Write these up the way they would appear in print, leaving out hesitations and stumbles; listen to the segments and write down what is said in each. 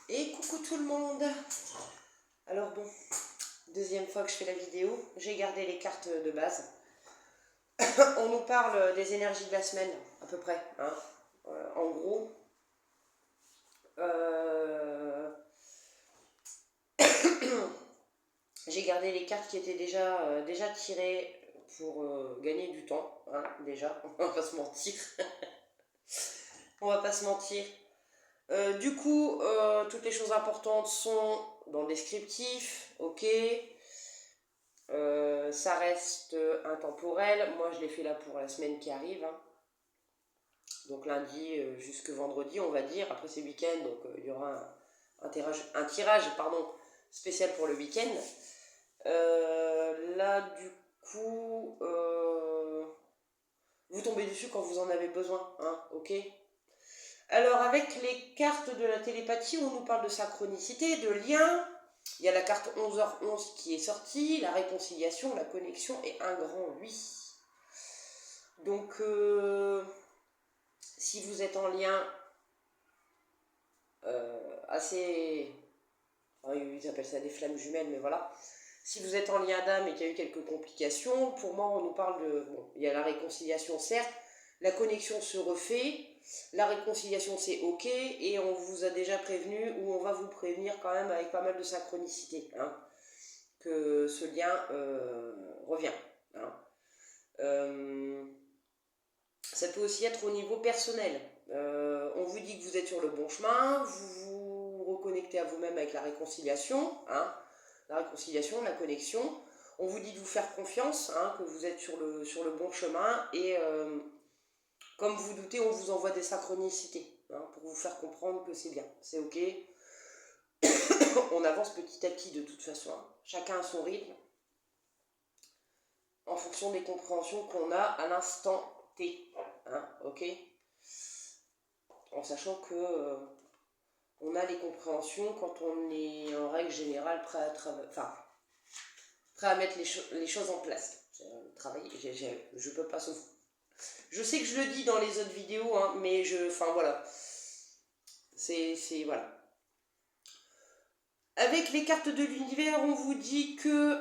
Et coucou tout le monde. Alors bon, deuxième fois que je fais la vidéo, j'ai gardé les cartes de base. On nous parle des énergies de la semaine, à peu près. Hein. En gros, j'ai gardé les cartes qui étaient déjà tirées pour gagner du temps. Hein, déjà, on va pas se mentir. On va pas se mentir. Du coup, toutes les choses importantes sont dans le descriptif, ok. Ça reste intemporel. Moi, je l'ai fait là pour la semaine qui arrive. Hein. Donc lundi jusque vendredi, on va dire. Après, c'est week-end, donc il y aura un tirage spécial pour le week-end. Là, du coup, vous tombez dessus quand vous en avez besoin. Hein, ok. Alors, avec les cartes de la télépathie, on nous parle de synchronicité, de lien. Il y a la carte 11h11 qui est sortie, la réconciliation, la connexion et un grand oui. Donc, si vous êtes en lien assez... Enfin, ils appellent ça des flammes jumelles, mais voilà. Si vous êtes en lien d'âme et qu'il y a eu quelques complications, pour moi, on nous parle de... Bon, il y a la réconciliation, certes, la connexion se refait, la réconciliation, c'est ok, et on vous a déjà prévenu, ou on va vous prévenir quand même avec pas mal de synchronicité, hein, que ce lien revient. Hein. Ça peut aussi être au niveau personnel. On vous dit que vous êtes sur le bon chemin, vous vous reconnectez à vous-même avec la réconciliation, hein, la réconciliation, la connexion. On vous dit de vous faire confiance, hein, que vous êtes sur le bon chemin, et comme vous doutez, on vous envoie des synchronicités, hein, pour vous faire comprendre que c'est bien, c'est ok. On avance petit à petit de toute façon, hein. Chacun a son rythme, en fonction des compréhensions qu'on a à l'instant T, hein, ok. En sachant que on a les compréhensions quand on est en règle générale prêt à mettre les choses en place. Travailler, je peux pas sauf. Je sais que je le dis dans les autres vidéos, hein, mais voilà. Voilà. Avec les cartes de l'univers, on vous dit que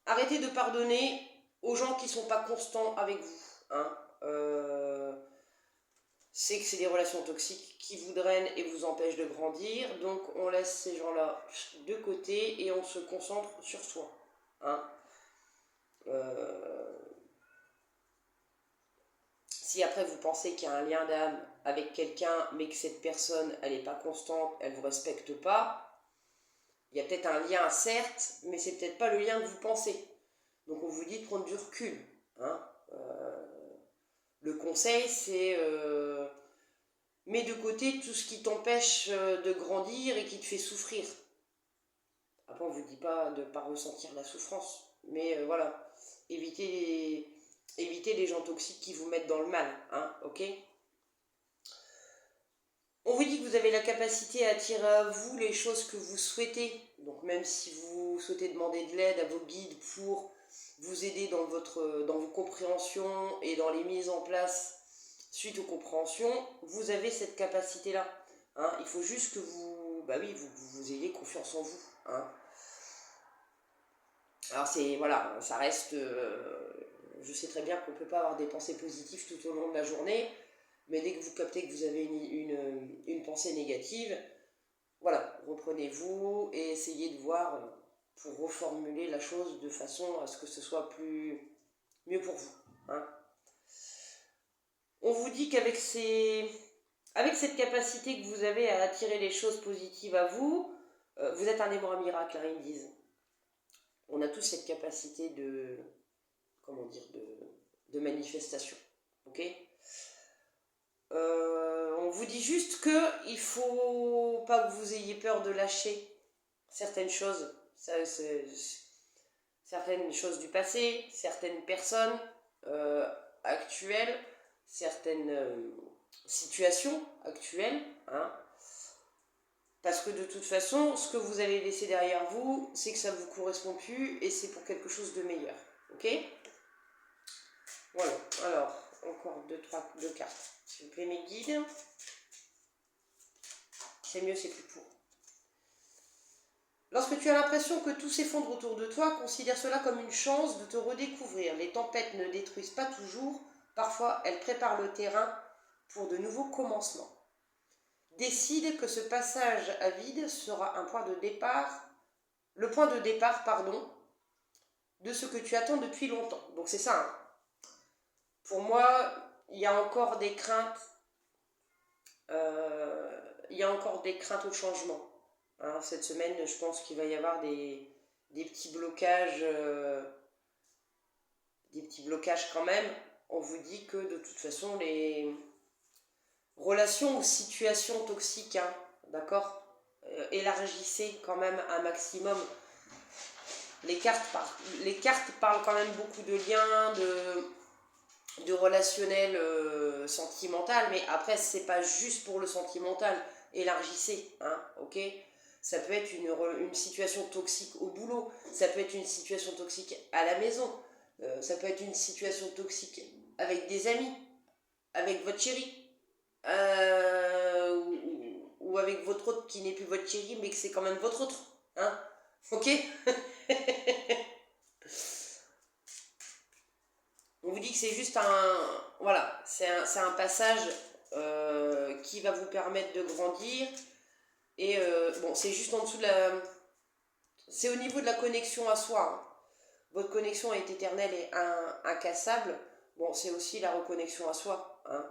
arrêtez de pardonner aux gens qui sont pas constants avec vous. Hein. C'est que c'est des relations toxiques qui vous drainent et vous empêchent de grandir. Donc on laisse ces gens-là de côté et on se concentre sur soi. Hein. Si après vous pensez qu'il y a un lien d'âme avec quelqu'un, mais que cette personne, elle n'est pas constante, elle ne vous respecte pas, il y a peut-être un lien, certes, mais c'est peut-être pas le lien que vous pensez. Donc on vous dit de prendre du recul. Hein. Le conseil, c'est mets de côté tout ce qui t'empêche de grandir et qui te fait souffrir. Après, on ne vous dit pas de ne pas ressentir la souffrance, mais voilà, évitez les gens toxiques qui vous mettent dans le mal, hein, ok. On vous dit que vous avez la capacité à attirer à vous les choses que vous souhaitez. Donc même si vous souhaitez demander de l'aide à vos guides pour vous aider dans vos compréhensions et dans les mises en place suite aux compréhensions, vous avez cette capacité-là. Hein. Il faut juste que vous ayez confiance en vous. Hein. Alors voilà, ça reste... je sais très bien qu'on ne peut pas avoir des pensées positives tout au long de la journée, mais dès que vous captez que vous avez une pensée négative, voilà, reprenez-vous et essayez de voir pour reformuler la chose de façon à ce que ce soit mieux pour vous. Hein. On vous dit qu'avec cette capacité que vous avez à attirer les choses positives à vous, vous êtes un aimant à miracle, hein, ils me disent. On a tous cette capacité de manifestation. Ok. On vous dit juste qu'il ne faut pas que vous ayez peur de lâcher certaines choses, certaines choses du passé, certaines personnes actuelles, certaines situations actuelles, hein, parce que de toute façon, ce que vous avez laissé derrière vous, c'est que ça ne vous correspond plus et c'est pour quelque chose de meilleur. Ok. Voilà, alors, encore deux cartes. S'il vous plaît, mes guides. c'est mieux, c'est plus pour. Lorsque tu as l'impression que tout s'effondre autour de toi, considère cela comme une chance de te redécouvrir. Les tempêtes ne détruisent pas toujours, parfois elles préparent le terrain pour de nouveaux commencements. Décide que ce passage à vide sera un point de départ, le point de départ, de ce que tu attends depuis longtemps. Donc c'est ça. Hein. Pour moi, il y a encore des craintes. Il y a encore des craintes au changement. Hein, cette semaine, je pense qu'il va y avoir des petits blocages. Des petits blocages quand même. On vous dit que de toute façon, les relations ou situations toxiques, hein, d'accord, élargissez quand même un maximum. Les cartes parlent quand même beaucoup de liens, de relationnel sentimental, mais après, c'est pas juste pour le sentimental. Élargissez, hein, ok. Ça peut être une situation toxique au boulot, ça peut être une situation toxique à la maison, ça peut être une situation toxique avec des amis, avec votre chéri, ou avec votre autre qui n'est plus votre chéri, mais que c'est quand même votre autre, hein, ok. On vous dit que c'est juste voilà, c'est un passage qui va vous permettre de grandir. Et bon, c'est juste en dessous de c'est au niveau de la connexion à soi. Hein. Votre connexion est éternelle et incassable. Bon, c'est aussi la reconnexion à soi. Hein.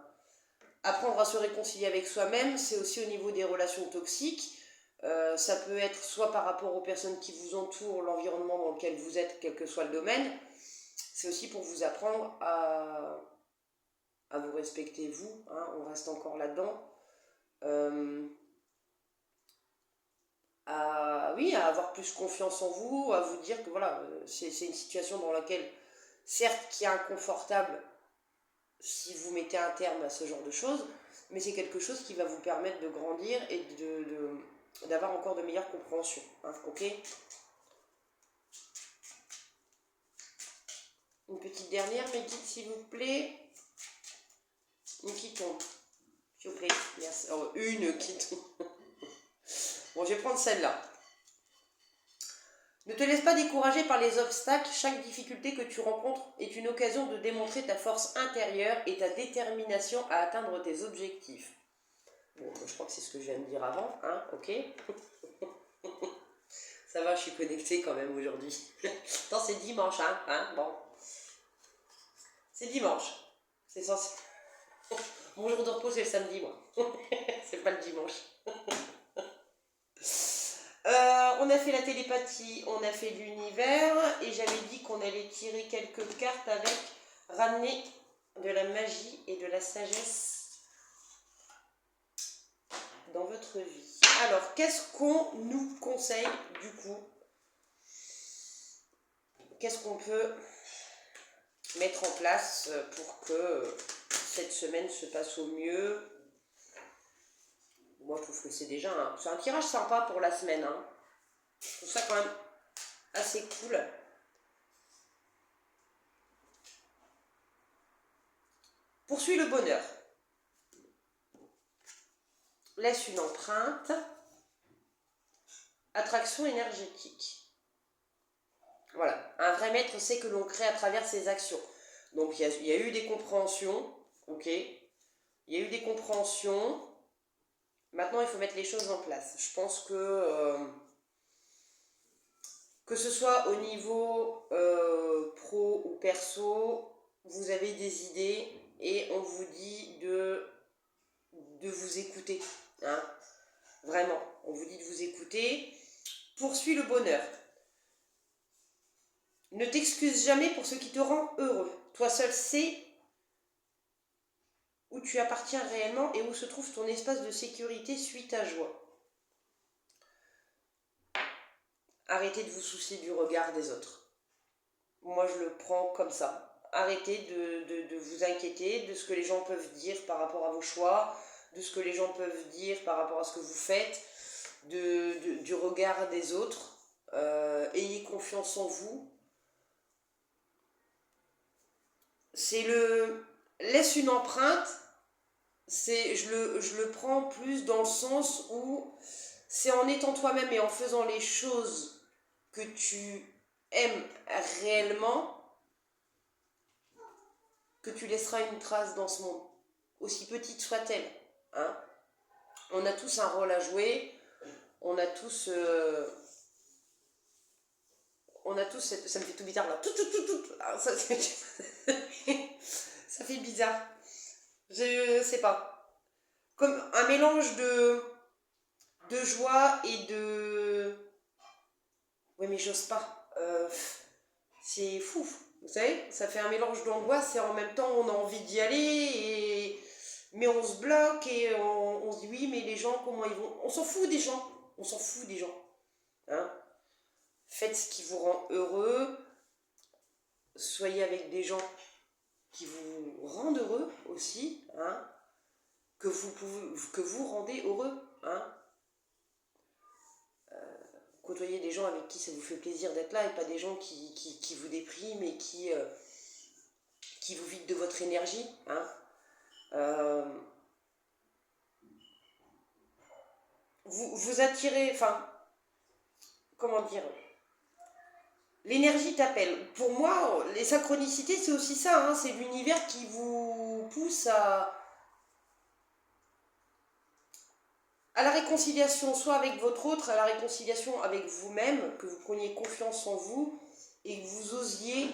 Apprendre à se réconcilier avec soi-même, c'est aussi au niveau des relations toxiques. Ça peut être soit par rapport aux personnes qui vous entourent, l'environnement dans lequel vous êtes, quel que soit le domaine. C'est aussi pour vous apprendre à vous respecter, vous. Hein, on reste encore là-dedans. À avoir plus confiance en vous, à vous dire que voilà, c'est une situation dans laquelle, certes, qui est inconfortable si vous mettez un terme à ce genre de choses, mais c'est quelque chose qui va vous permettre de grandir et d'avoir encore de meilleures compréhensions. Hein, ok. Une petite dernière, mes guides, s'il vous plaît. Une qui tombe. S'il vous plaît. Merci. Oh, une qui tombe. Bon, je vais prendre celle-là. Ne te laisse pas décourager par les obstacles. Chaque difficulté que tu rencontres est une occasion de démontrer ta force intérieure et ta détermination à atteindre tes objectifs. Bon, je crois que c'est ce que je viens de dire avant, hein, ok. Ça va, je suis connectée quand même aujourd'hui. Attends, c'est dimanche, hein, bon. C'est dimanche. C'est censé... Mon jour de repos, c'est le samedi, moi. C'est pas le dimanche. On a fait la télépathie, on a fait l'univers, et j'avais dit qu'on allait tirer quelques cartes avec ramener de la magie et de la sagesse dans votre vie. Alors, qu'est-ce qu'on nous conseille du coup? Qu'est-ce qu'on peut mettre en place pour que cette semaine se passe au mieux? Moi, je trouve que c'est déjà c'est un tirage sympa pour la semaine. Hein. Je trouve ça quand même assez cool. Poursuis le bonheur. Laisse une empreinte. Attraction énergétique. Voilà. Un vrai maître sait que l'on crée à travers ses actions. Donc, il y a eu des compréhensions. Ok. Il y a eu des compréhensions. Maintenant, il faut mettre les choses en place. Je pense que ce soit au niveau pro ou perso, vous avez des idées et on vous dit de vous écouter. Hein. Vraiment, on vous dit de vous écouter. Poursuis le bonheur. Ne t'excuse jamais pour ce qui te rend heureux. Toi seul sais où tu appartiens réellement et où se trouve ton espace de sécurité, suis ta joie. Arrêtez de vous soucier du regard des autres. Moi, je le prends comme ça. Arrêtez de vous inquiéter de ce que les gens peuvent dire par rapport à vos choix, de ce que les gens peuvent dire par rapport à ce que vous faites, du regard des autres. Ayez confiance en vous. Laisse une empreinte je le prends plus dans le sens où c'est en étant toi-même et en faisant les choses que tu aimes réellement que tu laisseras une trace dans ce monde, aussi petite soit-elle. Hein. On a tous un rôle à jouer, on a tous... ça me fait tout bizarre là. Alors, ça fait bizarre. Je sais pas. Comme un mélange de joie et de... Ouais mais j'ose pas. C'est fou. Vous savez, ça fait un mélange d'angoisse et en même temps on a envie d'y aller mais on se bloque et on se dit oui mais les gens comment ils vont... On s'en fout des gens. On s'en fout des gens. Hein. Faites ce qui vous rend heureux. Soyez avec des gens qui vous rendent heureux aussi. Hein. Que vous rendez heureux. Hein. Côtoyez des gens avec qui ça vous fait plaisir d'être là et pas des gens qui vous dépriment et qui vous vident de votre énergie. Hein. Vous attirez, enfin, comment dire, l'énergie t'appelle. Pour moi, les synchronicités, c'est aussi ça, hein, c'est l'univers qui vous pousse à la réconciliation, soit avec votre autre, à la réconciliation avec vous-même, que vous preniez confiance en vous et que vous osiez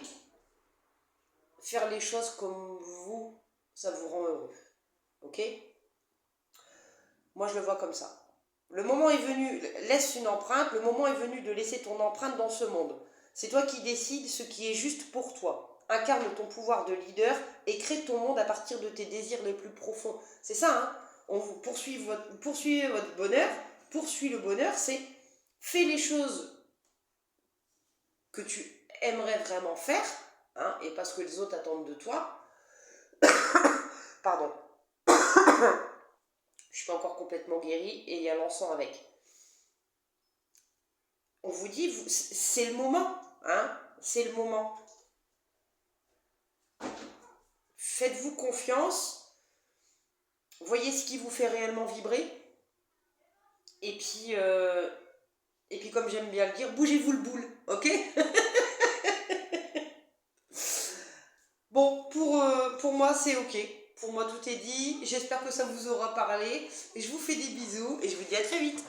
faire les choses comme vous, ça vous rend heureux. Ok? Moi, je le vois comme ça. Le moment est venu, laisse une empreinte, le moment est venu de laisser ton empreinte dans ce monde. C'est toi qui décides ce qui est juste pour toi. Incarne ton pouvoir de leader et crée ton monde à partir de tes désirs les plus profonds. C'est ça, hein? On vous poursuivez votre bonheur, poursuis le bonheur, c'est fais les choses que tu aimerais vraiment faire, hein, et pas ce que les autres attendent de toi. Pardon. Je suis pas encore complètement guérie et il y a l'encens avec. On vous dit, c'est le moment, hein, c'est le moment. Faites-vous confiance, voyez ce qui vous fait réellement vibrer, et puis comme j'aime bien le dire, bougez-vous le boule, ok? Bon, pour moi, c'est ok. Pour moi, tout est dit. J'espère que ça vous aura parlé. Et je vous fais des bisous et je vous dis à très vite.